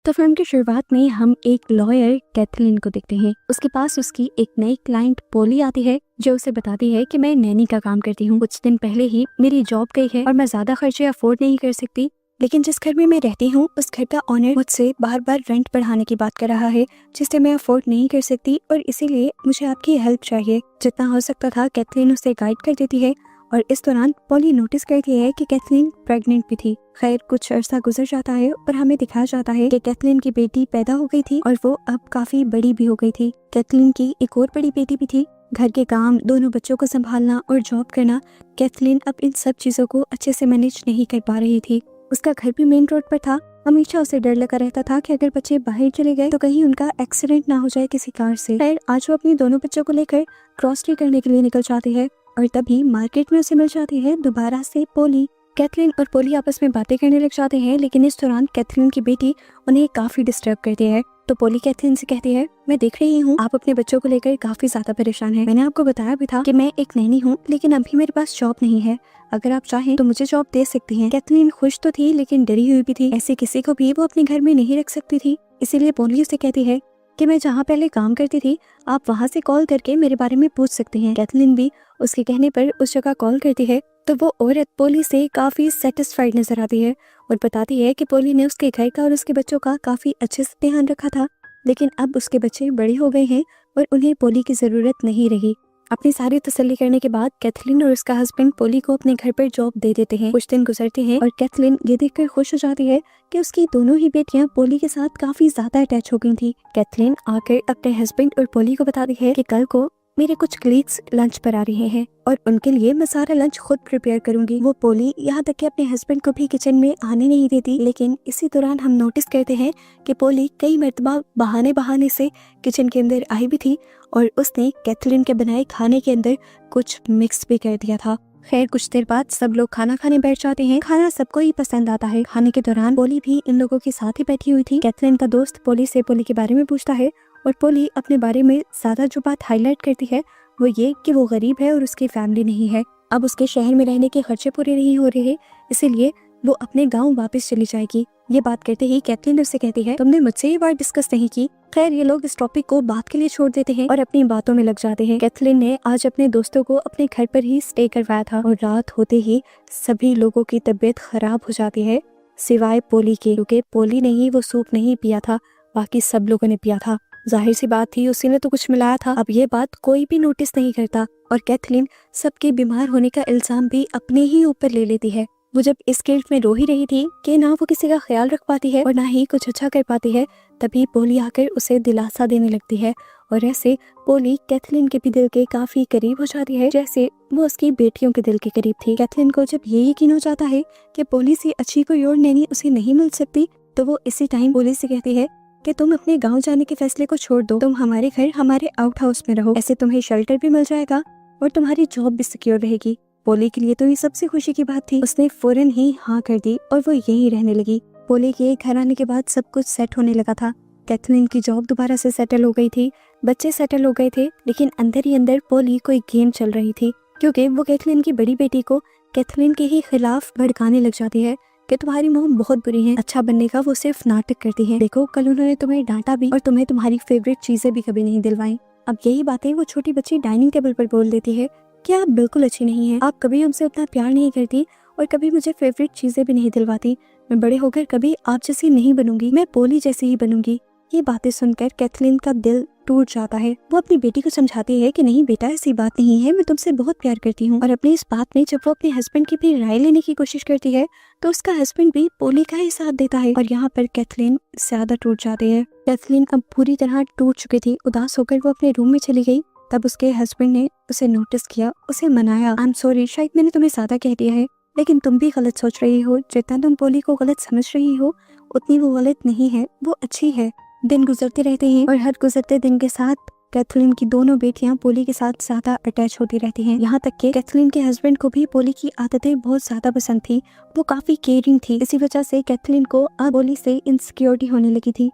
तो फिल्म की शुरुआत में हम एक लॉयर कैथलीन को देखते हैं। उसके पास उसकी एक नई क्लाइंट पोली आती है जो उसे बताती है कि मैं नैनी का काम करती हूँ। कुछ दिन पहले ही मेरी जॉब गई है और मैं ज्यादा खर्चे अफोर्ड नहीं कर सकती, लेकिन जिस घर में मैं रहती हूँ उस घर का ऑनर मुझसे बार बार रेंट बढ़ाने की बात कर रहा है जिसे मैं अफोर्ड नहीं कर सकती और इसीलिए मुझे आपकी हेल्प चाहिए। जितना हो सकता था कैथलीन उसे गाइड कर देती है और इस दौरान पॉली नोटिस करती है कि कैथलीन प्रेग्नेंट भी थी। खैर कुछ अरसा गुजर जाता है और हमें दिखाया जाता है कि कैथलीन की बेटी पैदा हो गई थी और वो अब काफी बड़ी भी हो गई थी। कैथलीन की एक और बड़ी बेटी भी थी। घर के काम, दोनों बच्चों को संभालना और जॉब करना, कैथलीन अब इन सब चीजों को अच्छे से मैनेज नहीं कर पा रही थी। उसका घर भी मेन रोड पर था। हमेशा उसे डर लगा रहता था कि अगर बच्चे बाहर चले गए तो कहीं उनका एक्सीडेंट ना हो जाए किसी कार से। खैर आज वो अपनी दोनों बच्चों को लेकर क्रॉस करने के लिए निकल जाती है और तभी मार्केट में उसे मिल जाती है दोबारा से पोली। कैथलीन और पोली आपस में बातें करने लग जाते हैं, लेकिन इस दौरान कैथलीन की बेटी उन्हें काफी डिस्टर्ब करती है। तो पोली कैथलीन से कहती है, मैं देख रही हूँ आप अपने बच्चों को लेकर काफी ज्यादा परेशान हैं। मैंने आपको बताया भी था कि मैं एक नैनी हूँ, लेकिन अभी मेरे पास जॉब नहीं है। अगर आप चाहें तो मुझे जॉब दे सकती हैं। कैथलीन खुश तो थी लेकिन डरी हुई भी थी। ऐसे किसी को भी वो अपने घर में नहीं रख सकती थी। इसीलिए पोली उसे कहती है कि मैं जहाँ पहले काम करती थी आप वहाँ से कॉल करके मेरे बारे में पूछ सकती हैं। कैथलीन भी उसके कहने पर उस जगह कॉल करती है तो वो औरत पोली से काफी सेटिस्फाइड नजर आती है और बताती है कि पोली ने उसके घर का और उसके बच्चों का काफी अच्छे से ध्यान रखा था, लेकिन अब उसके बच्चे बड़े हो गए हैं और उन्हें पोली की जरूरत नहीं रही। अपनी सारी तसल्ली करने के बाद कैथलीन और उसका हस्बैंड पोली को अपने घर पर जॉब दे देते हैं। कुछ दिन गुजरते हैं और कैथलीन ये देखकर खुश हो जाती है कि उसकी दोनों ही बेटियां पोली के साथ काफी ज्यादा अटैच हो गई थी। कैथलीन आकर अपने हस्बैंड और पोली को बताती है कि कल को मेरे कुछ कलीग्स लंच पर आ रहे हैं और उनके लिए मैं सारा लंच खुद प्रिपेयर करूंगी। वो पोली यहाँ तक कि अपने हस्बैंड को भी किचन में आने नहीं देती, लेकिन इसी दौरान हम नोटिस करते हैं कि पोली कई मर्तबा बहाने से किचन के अंदर आई भी थी और उसने कैथलीन के बनाए खाने के अंदर कुछ मिक्स भी कर दिया था। खैर कुछ देर बाद सब लोग खाना खाने बैठ जाते हैं। खाना सबको ही पसंद आता है। खाने के दौरान पोली भी इन लोगों के साथ ही बैठी हुई थी। कैथलीन का दोस्त पोली से पोली के बारे में पूछता है और पोली अपने बारे में ज्यादा जो बात हाईलाइट करती है वो ये कि वो गरीब है और उसकी फैमिली नहीं है। अब उसके शहर में रहने के खर्चे पूरे नहीं हो रहे, इसीलिए वो अपने गांव वापस चली जाएगी। ये बात करते ही कैथलीन उससे कहती है, तुमने मुझसे ये बात डिस्कस नहीं की। खैर ये लोग इस टॉपिक को बात के लिए छोड़ देते हैं और अपनी बातों में लग जाते हैं। कैथलीन ने आज अपने दोस्तों को अपने घर पर ही स्टे करवाया था और रात होते ही सभी लोगों की तबीयत खराब हो जाती है सिवाय पोली के, क्योंकि पोली ने ही वो सूप नहीं पिया था, बाकी सब लोगों ने पिया था। जाहिर सी बात थी उसी ने तो कुछ मिलाया था। अब ये बात कोई भी नोटिस नहीं करता और कैथलीन सबके बीमार होने का इल्जाम भी अपने ही ऊपर ले लेती है। वो जब इस गिल्ट में रो ही रही थी कि ना वो किसी का ख्याल रख पाती है और ना ही कुछ अच्छा कर पाती है, तभी पोली आकर उसे दिलासा देने लगती है और ऐसे पोली कैथलीन के भी दिल के काफी करीब हो जाती है, जैसे वो उसकी बेटियों के दिल के करीब थी। कैथलीन को जब ये यकीन हो जाता है कि पोली से अच्छी कोई और नैनी उसे नहीं मिल सकती, तो वो इसी टाइम पोली से कहती है कि तुम अपने गांव जाने के फैसले को छोड़ दो, तुम हमारे घर हमारे आउट हाउस में रहो, ऐसे तुम्हें शेल्टर भी मिल जाएगा और तुम्हारी जॉब भी सिक्योर रहेगी। पोली के लिए तो ये सबसे खुशी की बात थी। उसने फौरन ही हाँ कर दी और वो यहीं रहने लगी। पोली के घर आने के बाद सब कुछ सेट होने लगा था। कैथलीन की जॉब दोबारा से सेटल हो गई थी, बच्चे सेटल हो गए थे, लेकिन अंदर ही अंदर पोली कोई गेम चल रही थी, क्योंकि वो कैथलीन की बड़ी बेटी को कैथलीन के ही खिलाफ भड़काने लग जाती है कि तुम्हारी मोम बहुत बुरी है, अच्छा बनने का वो सिर्फ नाटक करती है। देखो कल उन्होंने तुम्हें डांटा भी और तुम्हें तुम्हारी फेवरेट चीजें भी कभी नहीं दिलवाई। अब यही बातें वो छोटी बच्ची डाइनिंग टेबल पर बोल देती है कि आप बिल्कुल अच्छी नहीं है, आप कभी हमसे उतना प्यार नहीं करती और कभी मुझे फेवरेट चीजें भी नहीं दिलवाती। मैं बड़े होकर कभी आप जैसी नहीं बनूंगी, मैं पोली जैसी ही बनूंगी। ये बातें सुनकर कैथलीन का दिल टूट जाता है। वो अपनी बेटी को समझाती है कि नहीं बेटा ऐसी बात नहीं है, मैं तुमसे बहुत प्यार करती हूँ। और अपनी इस बात में जब वो अपने हस्बैंड की भी राय लेने की कोशिश करती है तो उसका हस्बैंड भी पोली का ही साथ देता है और यहाँ पर कैथलीन ज्यादा टूट जाती है। कैथलीन अब पूरी तरह टूट चुकी थी। उदास होकर वो अपने रूम में चली गई। तब उसके हस्बैंड ने उसे नोटिस किया, उसे मनाया। आई एम सॉरी, शायद मैंने तुम्हें ज्यादा कह दिया है, लेकिन तुम भी गलत सोच रही हो। जितना तुम पोली को गलत समझ रही हो उतनी वो गलत नहीं है, वो अच्छी है। दिन गुजरते रहते हैं और हर गुजरते दिन के साथ कैथलीन की दोनों बेटियां पोली के साथ ज्यादा अटैच होती रहती हैं। यहाँ तक कि कैथलीन के हस्बैंड को भी पोली की आदतें बहुत ज्यादा पसंद थी। वो काफी केयरिंग थी। इसी वजह से कैथलीन को अब पोली से इनसिक्योरिटी होने लगी थी।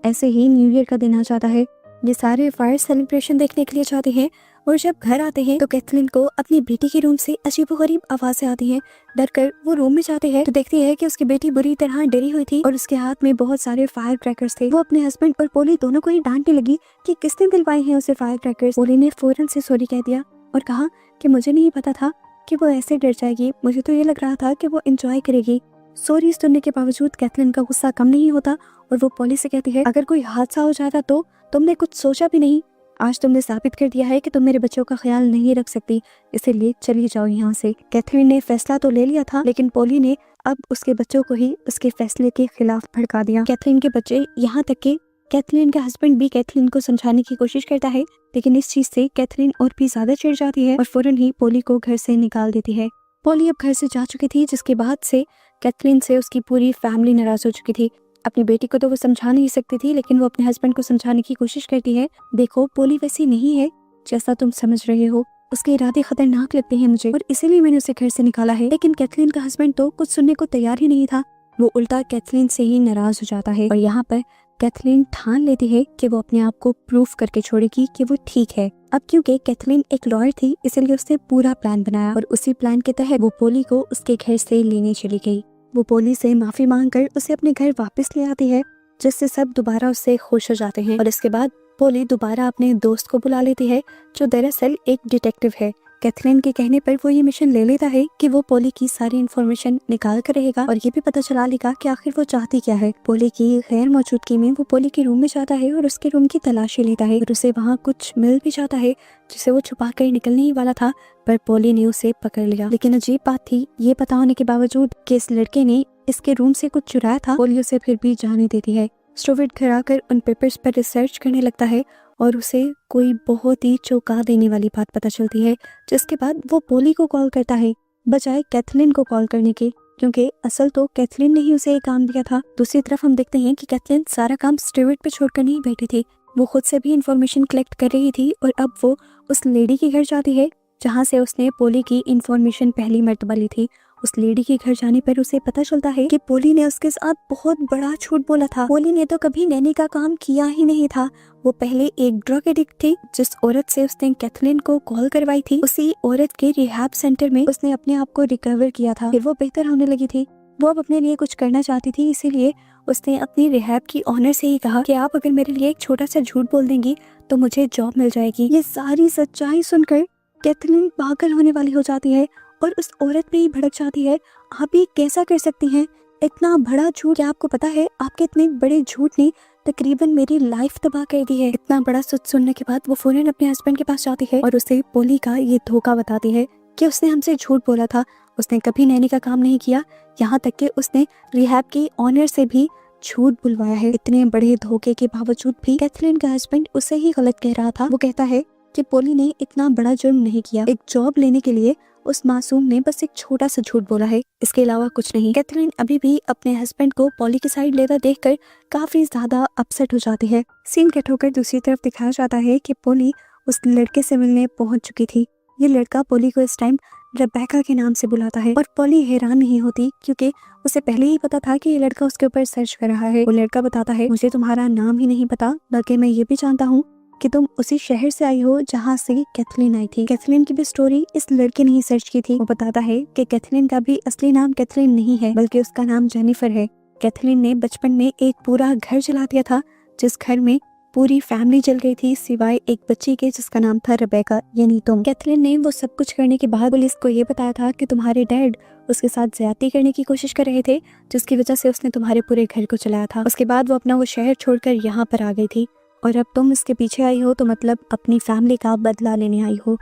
ऐसे ही न्यू ईयर का दिन आ जाता है। ये सारे फायर सेलिब्रेशन देखने के लिए जाते हैं और जब घर आते हैं तो कैथलीन को अपनी बेटी के रूम से अजीबोगरीब आवाजें आती हैं। डर कर वो रूम में जाते हैं तो देखती है कि उसकी बेटी बुरी तरह डरी हुई थी और उसके हाथ में बहुत सारे फायर क्रैकर्स थे। वो अपने हस्बैंड और पोली दोनों को ही डांटने लगी कि किसने दिलवाए हैं उसे फायर क्रैकर्स। पोली ने फौरन से सॉरी कह दिया और कहा कि मुझे नहीं पता था कि वो ऐसे डर जाएगी, मुझे तो ये लग रहा था कि वो एंजॉय करेगी। सॉरी सुनने के बावजूद कैथलीन का गुस्सा कम नहीं होता और वो पोली से कहती है, अगर कोई हादसा हो जाता तो तुमने कुछ सोचा भी नहीं। आज तुमने साबित कर दिया है कि तुम मेरे बच्चों का ख्याल नहीं रख सकती, इसीलिए चली जाओ यहाँ से। कैथलीन ने फैसला तो ले लिया था, लेकिन पोली ने अब उसके बच्चों को ही उसके फैसले के खिलाफ भड़का दिया। कैथलीन के बच्चे, यहाँ तक कि कैथलीन का हस्बैंड भी कैथलीन को समझाने की कोशिश करता है, लेकिन इस चीज से कैथलीन और भी ज्यादा चिढ़ जाती है और फौरन ही पोली को घर से निकाल देती है। पोली अब घर से जा चुकी थी, जिसके बाद से कैथलीन से उसकी पूरी फैमिली नाराज हो चुकी थी। अपनी बेटी को तो वो समझा नहीं सकती थी, लेकिन वो अपने हस्बैंड को समझाने की कोशिश करती है। देखो, पोली वैसी नहीं है जैसा तुम समझ रहे हो, उसके इरादे खतरनाक लगते हैं मुझे और इसीलिए मैंने उसे घर से निकाला है। लेकिन कैथलीन का हस्बैंड तो कुछ सुनने को तैयार ही नहीं था, वो उल्टा कैथलीन से ही नाराज हो जाता है और यहाँ पर कैथलीन ठान लेती है कि वो अपने आप को प्रूफ करके छोड़ेगी कि वो ठीक है। अब क्योंकि कैथलीन एक लॉयर थी, इसलिए उसने पूरा प्लान बनाया और उसी प्लान के तहत वो पोली को उसके घर से लेने चली गई। वो पोली से माफी मांगकर उसे अपने घर वापस ले आती है, जिससे सब दोबारा उससे खुश हो जाते हैं और इसके बाद पोली दोबारा अपने दोस्त को बुला लेती है, जो दरअसल एक डिटेक्टिव है। कैथलीन के कहने पर वो ये मिशन ले लेता है कि वो पोली की सारी इन्फॉर्मेशन निकाल कर रहेगा और ये भी पता चला लेगा कि आखिर वो चाहती क्या है। पोली की गैर मौजूदगी में वो पोली के रूम में जाता है और उसके रूम की तलाशी लेता है और उसे वहाँ कुछ मिल भी जाता है, जिसे वो छुपा कर निकलने ही वाला था, पर पोली ने उसे पकड़ लिया। लेकिन अजीब बात थी, ये पता होने के बावजूद कि इस लड़के ने इसके रूम से कुछ चुराया था, पोली उसे फिर भी जाने देती है। स्टूवर्ट घर आकर उन पेपर्स पर रिसर्च करने लगता है और उसे कोई बहुत ही चौंका देने वाली बात पता चलती है, जिसके बाद वो पोली को कॉल करता है बजाय कैथलीन को कॉल करने के, क्योंकि असल तो कैथलीन ने ही उसे ये काम दिया था। दूसरी तरफ हम देखते हैं कि कैथलीन सारा काम स्टूवर्ट पे छोड़कर नहीं बैठी थी, वो खुद से भी इंफॉर्मेशन कलेक्ट कर रही थी और अब वो उस लेडी के घर जाती है जहाँ से उसने पोली की इंफॉर्मेशन पहली मर्तबा ली थी। उस लेडी के घर जाने पर उसे पता चलता है कि पोली ने उसके साथ बहुत बड़ा झूठ बोला था। पोली ने तो कभी नैनी का काम किया ही नहीं था, वो पहले एक ड्रग एडिक्ट थी। जिस औरत से उसने कैथलीन को कॉल करवाई थी, उसी औरत के रिहैब सेंटर में उसने अपने आप को रिकवर किया था, फिर वो बेहतर होने लगी थी। वो अब अपने लिए कुछ करना चाहती थी, इसीलिए उसने अपनी रिहैब की ऑनर से ही कहा कि आप अगर मेरे लिए एक छोटा सा झूठ बोल देंगी तो मुझे जॉब मिल जाएगी। ये सारी सच्चाई सुनकर कैथलीन पागल होने वाली हो जाती है और उस औरत पे ही भड़क जाती है। आप ये कैसा कर सकती हैं, इतना बड़ा झूठ? क्या आपको पता है आपके इतने बड़े झूठ ने तकरीबन मेरी लाइफ तबाह कर दी है। इतना बड़ा सच सुनने के बाद वो फौरन अपने हस्बैंड के पास जाती है और उसे पोली का ये धोखा बताती है कि उसने हमसे झूठ बोला था, उसने कभी नैनी का काम नहीं किया, यहाँ तक कि उसने रिहैब की ऑनर से भी झूठ बुलवाया है। इतने बड़े धोखे के बावजूद भी कैथलीन का हस्बैंड उसे ही गलत कह रहा था। वो कहता है कि पोली ने इतना बड़ा जुर्म नहीं किया, एक जॉब लेने के लिए उस मासूम ने बस एक छोटा सा झूठ बोला है, इसके अलावा कुछ नहीं। कैथलीन अभी भी अपने हस्बैंड को पोली की साइड लेता देखकर काफी ज्यादा अपसेट हो जाती है। सीन कट होकर दूसरी तरफ दिखाया जाता है कि पोली उस लड़के से मिलने पहुंच चुकी थी। ये लड़का पोली को इस टाइम रेबेका के नाम से बुलाता है और पोली हैरान नहीं होती, क्योंकि उसे पहले ही पता था कि ये लड़का उसके ऊपर सर्च कर रहा है। वो लड़का बताता है, मुझे तुम्हारा नाम ही नहीं पता, बल्कि मैं ये भी जानता हूँ कि तुम उसी शहर से आई हो जहाँ से कैथलीन आई थी। कैथलीन की भी स्टोरी इस लड़के ने ही सर्च की थी। वो बताता है कि कैथलीन का भी असली नाम कैथलीन नहीं है, बल्कि उसका नाम जेनिफर है। कैथलीन ने बचपन में एक पूरा घर जला दिया था, जिस घर में पूरी फैमिली जल गई थी सिवाय एक बच्ची के जिसका नाम था रेबेका, यानी तुम। कैथलीन ने वो सब कुछ करने के बाद पुलिस को ये बताया था कि तुम्हारे डैड उसके साथ ज्यादती करने की कोशिश कर रहे थे, जिसकी वजह से उसने तुम्हारे पूरे घर को चलाया था। उसके बाद वो अपना वो शहर छोड़कर यहाँ पर आ गई थी और अब तुम इसके पीछे आई हो, तो मतलब अपनी फैमिली का बदला लेने आई हो।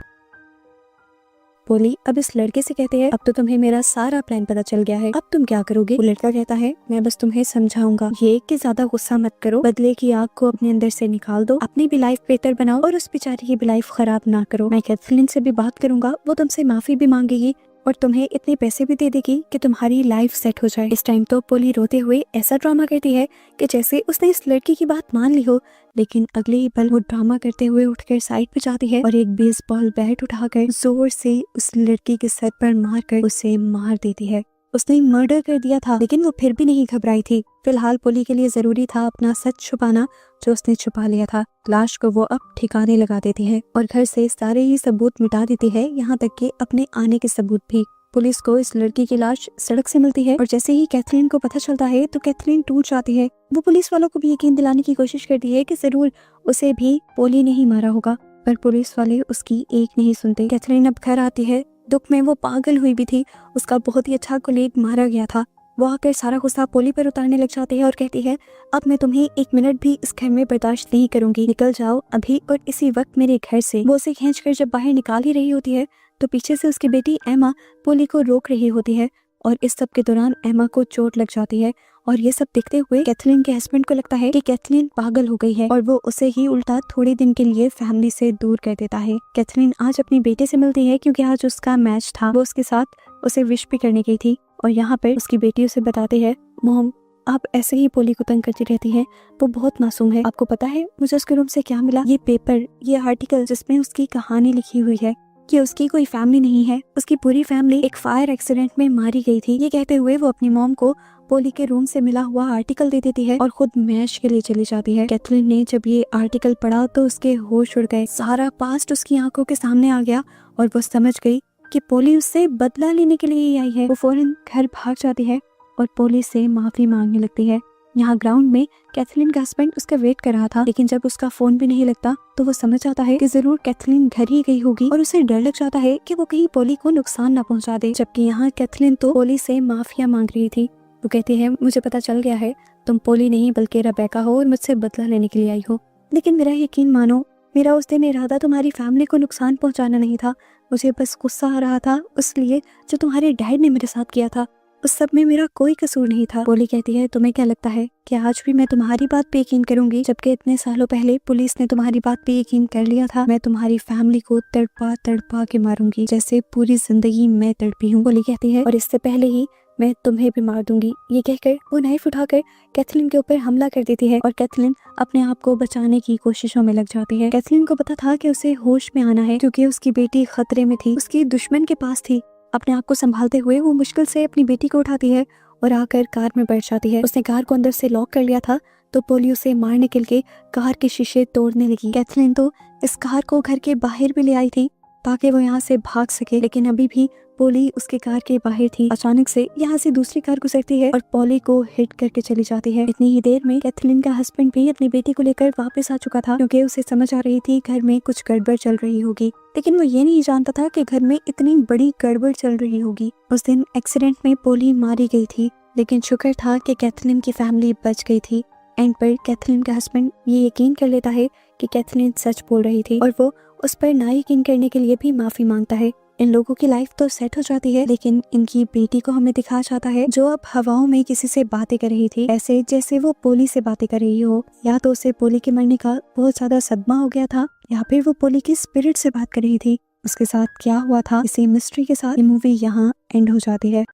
पोली अब इस लड़के से कहते हैं, अब तो तुम्हें मेरा सारा प्लान पता चल गया है, अब तुम क्या करोगे? वो लड़का कहता है, मैं बस तुम्हें समझाऊंगा, ये कि ज्यादा गुस्सा मत करो, बदले की आग को अपने अंदर से निकाल दो, अपनी भी लाइफ बेहतर बनाओ और उस बेचारी की भी लाइफ खराब ना करो। मैं कैथलीन से भी बात करूंगा, वो तुमसे माफी भी मांगेगी और तुम्हें इतने पैसे भी दे देगी कि तुम्हारी लाइफ सेट हो जाए। इस टाइम तो पोली रोते हुए ऐसा ड्रामा करती है कि जैसे उसने इस लड़की की बात मान ली हो, लेकिन अगले ही पल वो ड्रामा करते हुए उठकर साइड पे जाती है और एक बेसबॉल बैट उठाकर जोर से उस लड़की के सर पर मारकर उसे मार देती है। उसने मर्डर कर दिया था, लेकिन वो फिर भी नहीं घबराई थी। फिलहाल पोली के लिए जरूरी था अपना सच छुपाना, जो उसने छुपा लिया था। लाश को वो अब ठिकाने लगा देती है और घर से सारे ही सबूत मिटा देती है, यहाँ तक कि अपने आने के सबूत भी। पुलिस को इस लड़की की लाश सड़क से मिलती है और जैसे ही कैथरीन को पता चलता है तो कैथरीन टूट जाती है। वो पुलिस वालों को भी यकीन दिलाने की कोशिश करती है कि जरूर उसे भी पोली ने ही मारा होगा, पर पुलिस वाले उसकी एक नहीं सुनते। कैथरीन अब घर आती है। दुख में वो पागल हुई भी थी, उसका बहुत ही अच्छा कोलीग मारा गया था। वो आकर सारा गुस्सा पोली पर उतारने लग जाती है और कहती है, अब मैं तुम्हें एक मिनट भी इस घर में बर्दाश्त नहीं करूंगी, निकल जाओ अभी और इसी वक्त मेरे घर से। वो उसे खींचकर जब बाहर निकाल ही रही होती है तो पीछे से उसकी बेटी एमा पोली को रोक रही होती है और इस सब के दौरान एमा को चोट लग जाती है। और ये सब देखते हुए कैथरीन के हस्बैंड को लगता है कि कैथरीन पागल हो गई है और वो उसे ही उल्टा थोड़े दिन के लिए फैमिली से दूर कर देता है। कैथरीन आज अपनी बेटे से मिलती है क्योंकि आज उसका मैच था। वो उसके साथ उसे विश भी करने गई थी और यहाँ पर उसकी बेटी उसे बताती है, मॉम आप ऐसे ही पोली को तंग करती रहती हैं, वो बहुत मासूम है। आपको पता है मुझे उसके रूम से क्या मिला? ये पेपर, ये आर्टिकल जिसमें उसकी कहानी लिखी हुई है कि उसकी कोई फैमिली नहीं है, उसकी पूरी फैमिली एक फायर एक्सीडेंट में मारी गई थी। ये कहते हुए वो अपनी मॉम को पोली के रूम से मिला हुआ आर्टिकल दे देती है और खुद मैच के लिए चली जाती है। कैथरीन ने जब ये आर्टिकल पढ़ा तो उसके होश उड़ गए, सारा पास्ट उसकी आंखों के सामने आ गया और वो समझ गई कि पोली उससे बदला लेने के लिए ही आई है। वो फौरन घर भाग जाती है और पोली से माफी मांगने लगती है। यहाँ ग्राउंड में कैथरीन का हस्बैंड उसका वेट कर रहा था, लेकिन जब उसका फोन भी नहीं लगता तो वो समझ जाता है कि जरूर कैथरीन घर ही गई होगी और उसे डर लग जाता है कि वो कहीं पोली को नुकसान ना पहुंचा दे। जबकि यहाँ कैथरीन तो पोली से माफिया मांग रही थी। वो कहती है, मुझे पता चल गया है तुम पोली नहीं बल्कि रेबेका हो और मुझसे बदला लेने के लिए आई हो, लेकिन मेरा यकीन मानो, मेरा उस दिन इरादा तुम्हारी फैमिली को नुकसान पहुंचाना नहीं था। मुझे बस गुस्सा आ रहा था इसलिए जो तुम्हारे डैड ने मेरे साथ किया था उस सब में मेरा कोई कसूर नहीं था। पोली कहती है, तुम्हें क्या लगता है कि आज भी मैं तुम्हारी बात पे यकीन करूंगी, जबकि इतने सालों पहले पुलिस ने तुम्हारी बात पे यकीन कर लिया था। मैं तुम्हारी फैमिली को तड़पा तड़पा के मारूंगी जैसे पूरी जिंदगी मैं तड़पी हूँ। पोली कहती है, और इससे पहले ही मैं तुम्हें भी मार दूंगी। ये कहकर वो नाइफ उठाकर कैथरीन के ऊपर हमला कर देती है और कैथरीन अपने आप को बचाने की कोशिशों में लग जाती है। कैथरीन को पता था कि उसे होश में आना है क्योंकि उसकी बेटी खतरे में थी, उसकी दुश्मन के पास थी। अपने आप को संभालते हुए वो मुश्किल से अपनी बेटी को उठाती है और आकर कार में बैठ जाती है। उसने कार को अंदर से लॉक कर लिया था तो पोली उसे मारने के लिए कार के शीशे तोड़ने लगी। कैथरीन तो इस कार को घर के बाहर भी ले आई थी ताकि वो यहाँ से भाग सके, लेकिन अभी भी पोली उसके कार के बाहर थी। अचानक से यहाँ से दूसरी कार गुजरती है और पोली को हिट करके चली जाती है। इतनी ही देर में कैथरीन का हस्बैंड भी अपनी बेटी को लेकर वापस आ चुका था क्योंकि उसे समझ आ रही थी घर में कुछ गड़बड़ चल रही होगी, लेकिन वो ये नहीं जानता था कि घर में इतनी बड़ी गड़बड़ चल रही होगी। उस दिन एक्सीडेंट में पोली मारी गई थी, लेकिन शुक्र था कि कैथरीन की फैमिली बच गई थी। एंड पर कैथरीन का हस्बैंड ये यकीन कर लेता है कि कैथरीन सच बोल रही थी और वो उस पर ना यकीन करने के लिए भी माफी मांगता है। इन लोगों की लाइफ तो सेट हो जाती है, लेकिन इनकी बेटी को हमें दिखाया जाता है जो अब हवाओं में किसी से बातें कर रही थी, ऐसे जैसे वो पोली से बातें कर रही हो। या तो उसे पोली के मरने का बहुत ज्यादा सदमा हो गया था या फिर वो पोली की स्पिरिट से बात कर रही थी। उसके साथ क्या हुआ था, इसी मिस्ट्री के साथ ये मूवी यहाँ एंड हो जाती है।